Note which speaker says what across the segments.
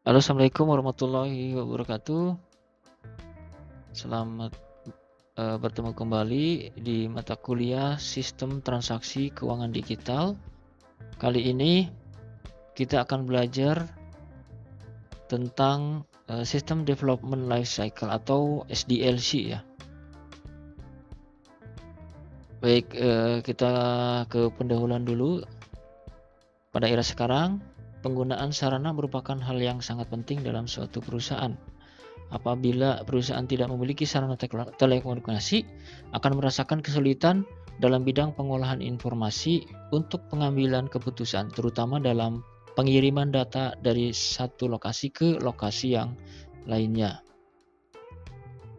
Speaker 1: Halo, assalamualaikum warahmatullahi wabarakatuh. Selamat bertemu kembali di mata kuliah Sistem Transaksi Keuangan Digital. Kali ini kita akan belajar tentang System Development Life Cycle atau SDLC ya. Baik, kita ke pendahuluan dulu. Pada era sekarang, penggunaan sarana merupakan hal yang sangat penting dalam suatu perusahaan. Apabila perusahaan tidak memiliki sarana telekomunikasi, akan merasakan kesulitan dalam bidang pengolahan informasi untuk pengambilan keputusan, terutama dalam pengiriman data dari satu lokasi ke lokasi yang lainnya.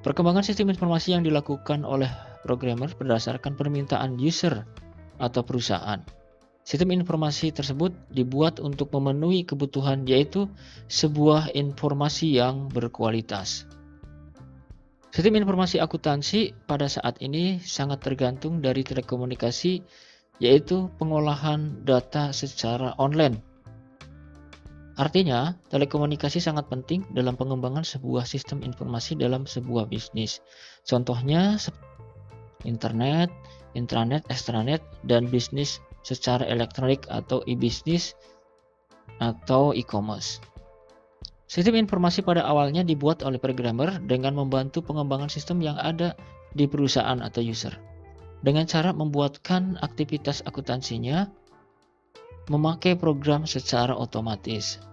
Speaker 1: Perkembangan sistem informasi yang dilakukan oleh programmer berdasarkan permintaan user atau perusahaan. Sistem informasi tersebut dibuat untuk memenuhi kebutuhan, yaitu sebuah informasi yang berkualitas. Sistem informasi akuntansi pada saat ini sangat tergantung dari telekomunikasi, yaitu pengolahan data secara online. Artinya, telekomunikasi sangat penting dalam pengembangan sebuah sistem informasi dalam sebuah bisnis. Contohnya, internet, intranet, extranet, dan bisnis secara elektronik atau e-bisnis atau e-commerce. Sistem informasi pada awalnya dibuat oleh programmer dengan membantu pengembangan sistem yang ada di perusahaan atau user. Dengan cara membuatkan aktivitas akuntansinya memakai program secara otomatis.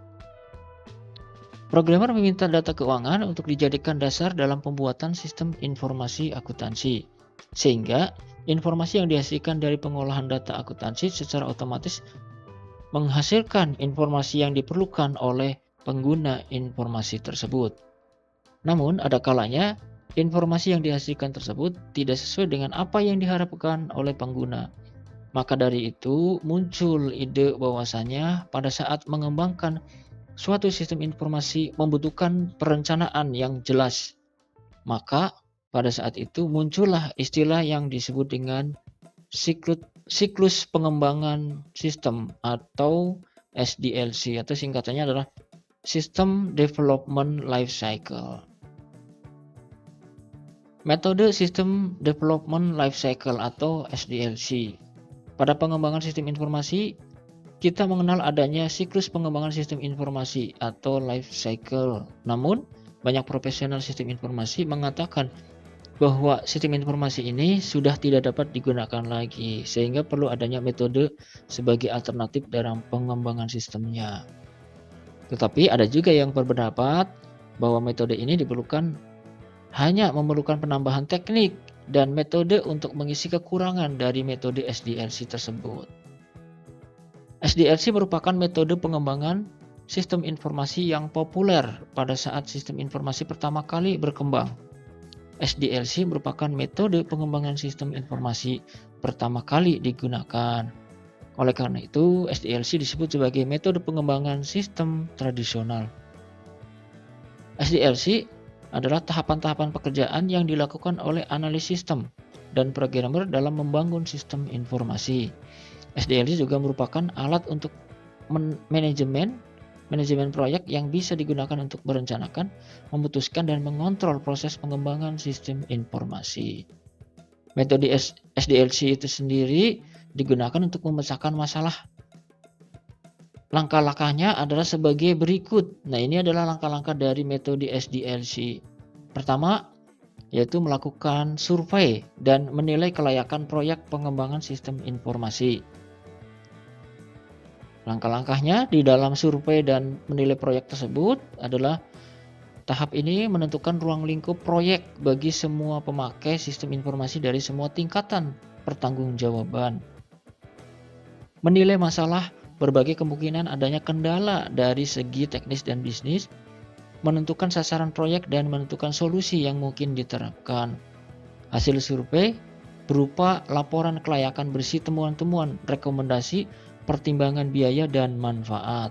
Speaker 1: Programmer meminta data keuangan untuk dijadikan dasar dalam pembuatan sistem informasi akuntansi, sehingga informasi yang dihasilkan dari pengolahan data akuntansi secara otomatis menghasilkan informasi yang diperlukan oleh pengguna informasi tersebut. Namun, ada kalanya informasi yang dihasilkan tersebut tidak sesuai dengan apa yang diharapkan oleh pengguna. Maka dari itu, muncul ide bahwasanya pada saat mengembangkan suatu sistem informasi membutuhkan perencanaan yang jelas. Maka pada saat itu muncullah istilah yang disebut dengan siklus pengembangan sistem atau SDLC, atau singkatannya adalah System Development Life Cycle. Metode System Development Life Cycle atau SDLC. Pada pengembangan sistem informasi, kita mengenal adanya siklus pengembangan sistem informasi atau life cycle. Namun, banyak profesional sistem informasi mengatakan bahwa sistem informasi ini sudah tidak dapat digunakan lagi, sehingga perlu adanya metode sebagai alternatif dalam pengembangan sistemnya. Tetapi ada juga yang berpendapat bahwa metode ini hanya memerlukan penambahan teknik dan metode untuk mengisi kekurangan dari metode SDLC tersebut. SDLC merupakan metode pengembangan sistem informasi yang populer pada saat sistem informasi pertama kali berkembang. SDLC merupakan metode pengembangan sistem informasi pertama kali digunakan. Oleh karena itu, SDLC disebut sebagai metode pengembangan sistem tradisional. SDLC adalah tahapan-tahapan pekerjaan yang dilakukan oleh analis sistem dan programmer dalam membangun sistem informasi. SDLC juga merupakan alat untuk manajemen proyek yang bisa digunakan untuk merencanakan, memutuskan, dan mengontrol proses pengembangan sistem informasi. Metode SDLC itu sendiri digunakan untuk memecahkan masalah. Langkah-langkahnya adalah sebagai berikut. Nah, ini adalah langkah-langkah dari metode SDLC. Pertama, yaitu melakukan survei dan menilai kelayakan proyek pengembangan sistem informasi. Langkah-langkahnya di dalam survei dan menilai proyek tersebut adalah tahap ini menentukan ruang lingkup proyek bagi semua pemakai sistem informasi dari semua tingkatan pertanggungjawaban. Menilai masalah berbagai kemungkinan adanya kendala dari segi teknis dan bisnis, menentukan sasaran proyek dan menentukan solusi yang mungkin diterapkan. Hasil survei berupa laporan kelayakan berisi temuan-temuan, rekomendasi, pertimbangan biaya dan manfaat.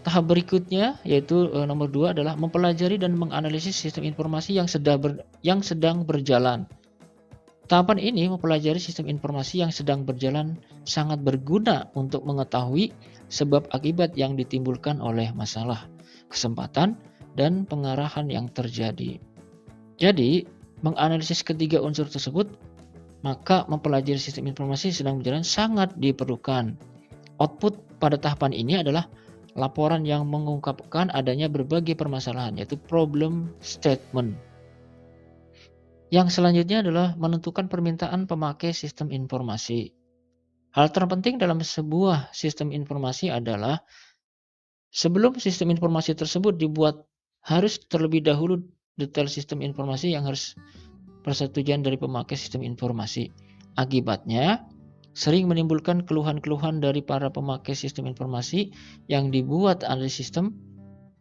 Speaker 1: Tahap berikutnya yaitu nomor 2 adalah mempelajari dan menganalisis sistem informasi yang sedang berjalan. Tahapan ini mempelajari sistem informasi yang sedang berjalan sangat berguna untuk mengetahui sebab akibat yang ditimbulkan oleh masalah, kesempatan, dan pengarahan yang terjadi. Jadi, menganalisis ketiga unsur tersebut, maka mempelajari sistem informasi sedang berjalan sangat diperlukan. Output pada tahapan ini adalah laporan yang mengungkapkan adanya berbagai permasalahan, yaitu problem statement. Yang selanjutnya adalah menentukan permintaan pemakai sistem informasi. Hal terpenting dalam sebuah sistem informasi adalah sebelum sistem informasi tersebut dibuat, harus terlebih dahulu detail sistem informasi yang harus persetujuan dari pemakai sistem informasi. Akibatnya, sering menimbulkan keluhan-keluhan dari para pemakai sistem informasi yang dibuat analis sistem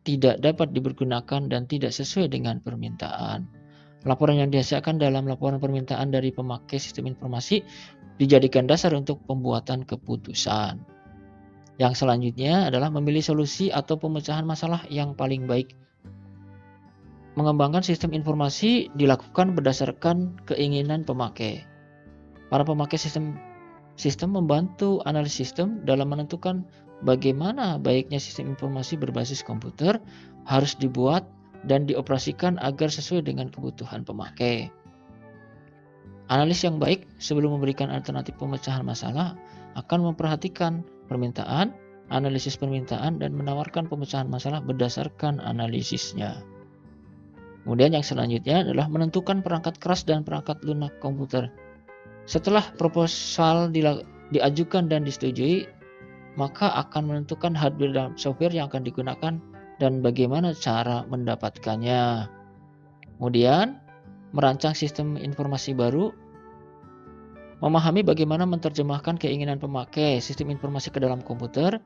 Speaker 1: tidak dapat dipergunakan dan tidak sesuai dengan permintaan. Laporan yang dihasilkan dalam laporan permintaan dari pemakai sistem informasi dijadikan dasar untuk pembuatan keputusan. Yang selanjutnya adalah memilih solusi atau pemecahan masalah yang paling baik. Mengembangkan sistem informasi dilakukan berdasarkan keinginan pemakai. Para pemakai sistem membantu analis sistem dalam menentukan bagaimana baiknya sistem informasi berbasis komputer harus dibuat dan dioperasikan agar sesuai dengan kebutuhan pemakai. Analis yang baik sebelum memberikan alternatif pemecahan masalah akan memperhatikan permintaan, analisis permintaan, dan menawarkan pemecahan masalah berdasarkan analisisnya. Kemudian yang selanjutnya adalah menentukan perangkat keras dan perangkat lunak komputer. Setelah proposal diajukan dan disetujui, maka akan menentukan hardware dan software yang akan digunakan dan bagaimana cara mendapatkannya. Kemudian, merancang sistem informasi baru, memahami bagaimana menerjemahkan keinginan pemakai sistem informasi ke dalam komputer,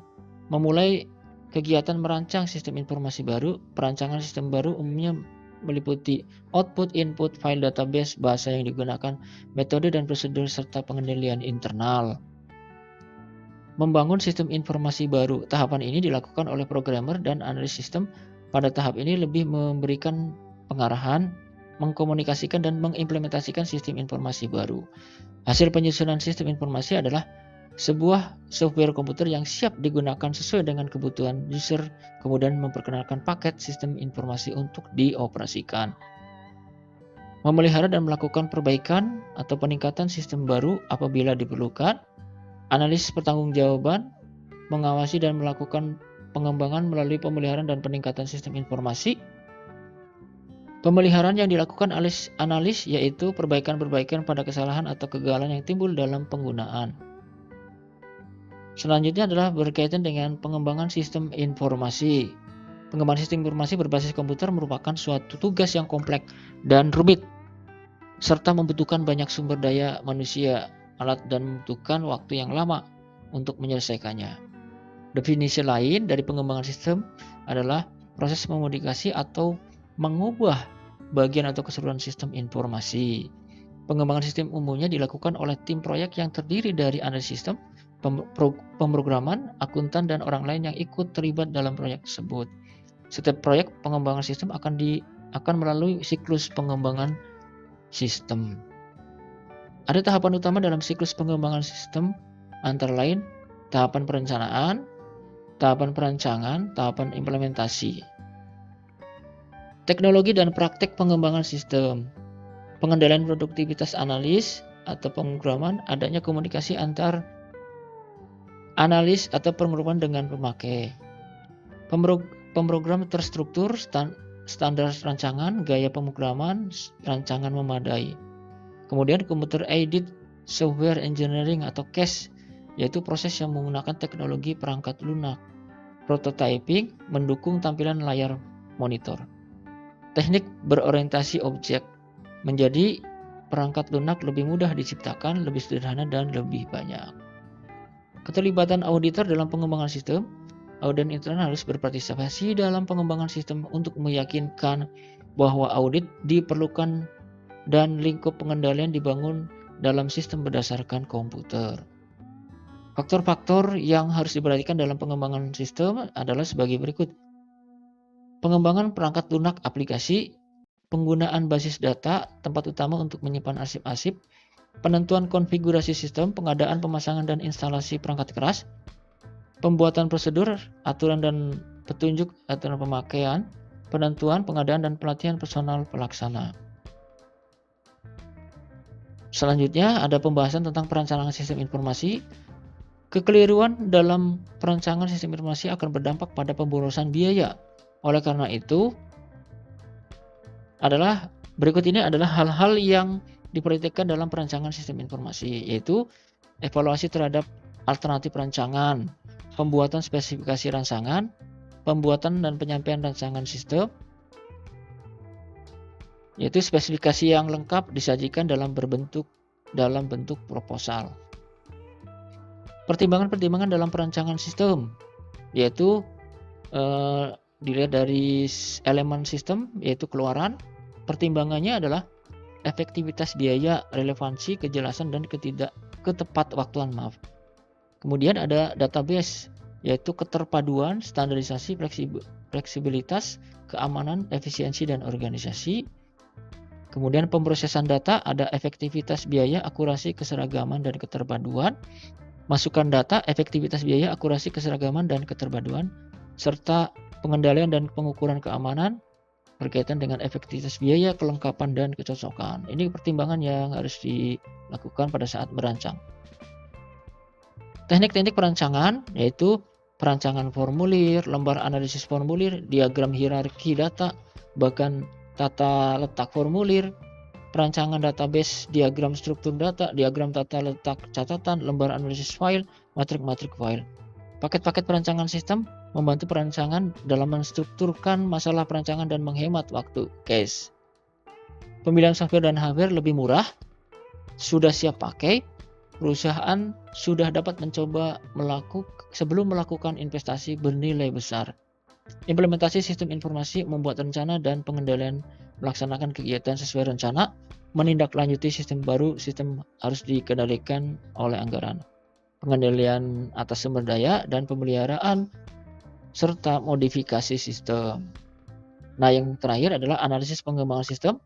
Speaker 1: memulai kegiatan merancang sistem informasi baru. Perancangan sistem baru umumnya meliputi output, input, file database, bahasa yang digunakan, metode dan prosedur, serta pengendalian internal. Membangun sistem informasi baru. Tahapan ini dilakukan oleh programmer dan analis sistem. Pada tahap ini lebih memberikan pengarahan, mengkomunikasikan, dan mengimplementasikan sistem informasi baru. Hasil penyusunan sistem informasi adalah sebuah software komputer yang siap digunakan sesuai dengan kebutuhan user, kemudian memperkenalkan paket sistem informasi untuk dioperasikan. Memelihara dan melakukan perbaikan atau peningkatan sistem baru apabila diperlukan. Analis pertanggungjawaban, mengawasi dan melakukan pengembangan melalui pemeliharaan dan peningkatan sistem informasi. Pemeliharaan yang dilakukan analis yaitu perbaikan-perbaikan pada kesalahan atau kegagalan yang timbul dalam penggunaan. Selanjutnya adalah berkaitan dengan pengembangan sistem informasi. Pengembangan sistem informasi berbasis komputer merupakan suatu tugas yang kompleks dan rumit, serta membutuhkan banyak sumber daya manusia, alat, dan membutuhkan waktu yang lama untuk menyelesaikannya. Definisi lain dari pengembangan sistem adalah proses memodifikasi atau mengubah bagian atau keseluruhan sistem informasi. Pengembangan sistem umumnya dilakukan oleh tim proyek yang terdiri dari analis sistem, pemrograman, akuntan, dan orang lain yang ikut terlibat dalam proyek tersebut. Setiap proyek pengembangan sistem akan melalui siklus pengembangan sistem. Ada tahapan utama dalam siklus pengembangan sistem, antara lain tahapan perencanaan, tahapan perancangan, tahapan implementasi. Teknologi dan praktek pengembangan sistem. Pengendalian produktivitas analis atau pemrograman, adanya komunikasi antar analis atau pemrograman dengan pemakai. Pemrogram terstruktur, standar rancangan, gaya pemrograman, rancangan memadai. Kemudian computer aided software engineering atau CAS, yaitu proses yang menggunakan teknologi perangkat lunak. Prototyping, mendukung tampilan layar monitor. Teknik berorientasi objek, menjadi perangkat lunak lebih mudah diciptakan, lebih sederhana, dan lebih banyak. Keterlibatan auditor dalam pengembangan sistem. Audit internal harus berpartisipasi dalam pengembangan sistem untuk meyakinkan bahwa audit diperlukan dan lingkup pengendalian dibangun dalam sistem berdasarkan komputer. Faktor-faktor yang harus diperhatikan dalam pengembangan sistem adalah sebagai berikut. Pengembangan perangkat lunak aplikasi, penggunaan basis data, tempat utama untuk menyimpan arsip-arsip, penentuan konfigurasi sistem, pengadaan, pemasangan, dan instalasi perangkat keras, pembuatan prosedur, aturan dan petunjuk aturan pemakaian, penentuan, pengadaan, dan pelatihan personal pelaksana. Selanjutnya ada pembahasan tentang perencanaan sistem informasi. Kekeliruan dalam perencanaan sistem informasi akan berdampak pada pemborosan biaya. Oleh karena itu, berikut ini adalah hal-hal yang diperhatikan dalam perencanaan sistem informasi, yaitu evaluasi terhadap alternatif rancangan, pembuatan spesifikasi rancangan, pembuatan dan penyampaian rancangan sistem, yaitu spesifikasi yang lengkap disajikan dalam bentuk proposal. Pertimbangan-pertimbangan dalam perancangan sistem, yaitu dilihat dari elemen sistem, yaitu keluaran. Pertimbangannya adalah efektivitas biaya, relevansi, kejelasan, dan ketepatwaktuan. Kemudian ada database, yaitu keterpaduan, standarisasi, fleksibilitas, keamanan, efisiensi, dan organisasi. Kemudian pemrosesan data, ada efektivitas biaya, akurasi, keseragaman, dan keterpaduan. Masukan data, efektivitas biaya, akurasi, keseragaman, dan keterpaduan, serta pengendalian dan pengukuran keamanan berkaitan dengan efektivitas biaya, kelengkapan, dan kecocokan. Ini pertimbangan yang harus dilakukan pada saat merancang. Teknik-teknik perancangan yaitu perancangan formulir, lembar analisis formulir, diagram hierarki data, bahkan tata letak formulir, perancangan database, diagram struktur data, diagram tata letak catatan, lembar analisis file, matrik-matrik file. Paket-paket perancangan sistem membantu perancangan dalam menstrukturkan masalah perancangan dan menghemat waktu. Case. Pemilihan software dan hardware lebih murah, sudah siap pakai, perusahaan sudah dapat mencoba sebelum melakukan investasi bernilai besar. Implementasi sistem informasi membuat rencana dan pengendalian melaksanakan kegiatan sesuai rencana, menindaklanjuti sistem baru, sistem harus dikendalikan oleh anggaran, pengendalian atas sumber daya, dan pemeliharaan, serta modifikasi sistem. Nah, yang terakhir adalah analisis pengembangan sistem,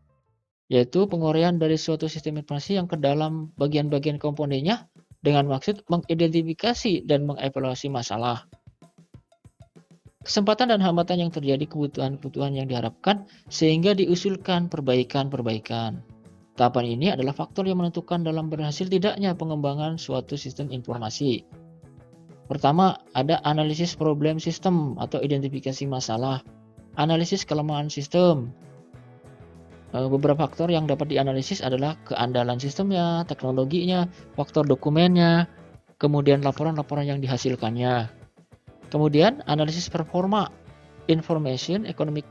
Speaker 1: yaitu penguraian dari suatu sistem informasi yang ke dalam bagian-bagian komponennya dengan maksud mengidentifikasi dan mengevaluasi masalah, kesempatan dan hambatan yang terjadi, kebutuhan-kebutuhan yang diharapkan, sehingga diusulkan perbaikan-perbaikan. Tahapan ini adalah faktor yang menentukan dalam berhasil tidaknya pengembangan suatu sistem informasi. Pertama, ada analisis problem sistem atau identifikasi masalah. Analisis kelemahan sistem. Beberapa faktor yang dapat dianalisis adalah keandalan sistemnya, teknologinya, faktor dokumennya, kemudian laporan-laporan yang dihasilkannya. Kemudian analisis performa, information, economic,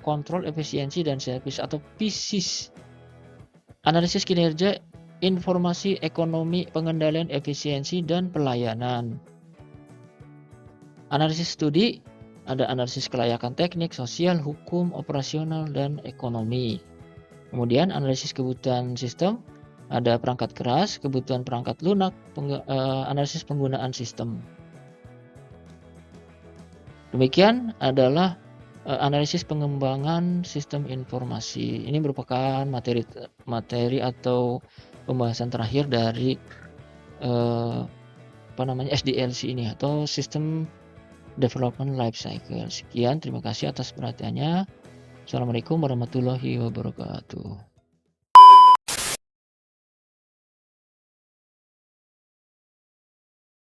Speaker 1: control, efisiensi, dan service atau PISIS. Analisis kinerja, informasi, ekonomi, pengendalian, efisiensi, dan pelayanan. Analisis studi, ada analisis kelayakan teknik, sosial, hukum, operasional, dan ekonomi. Kemudian analisis kebutuhan sistem, ada perangkat keras, kebutuhan perangkat lunak, analisis penggunaan sistem. Demikian adalah analisis pengembangan sistem informasi. Ini merupakan materi atau pembahasan terakhir dari SDLC ini atau System Development Life Cycle. Sekian, terima kasih atas perhatiannya. Assalamualaikum warahmatullahi wabarakatuh.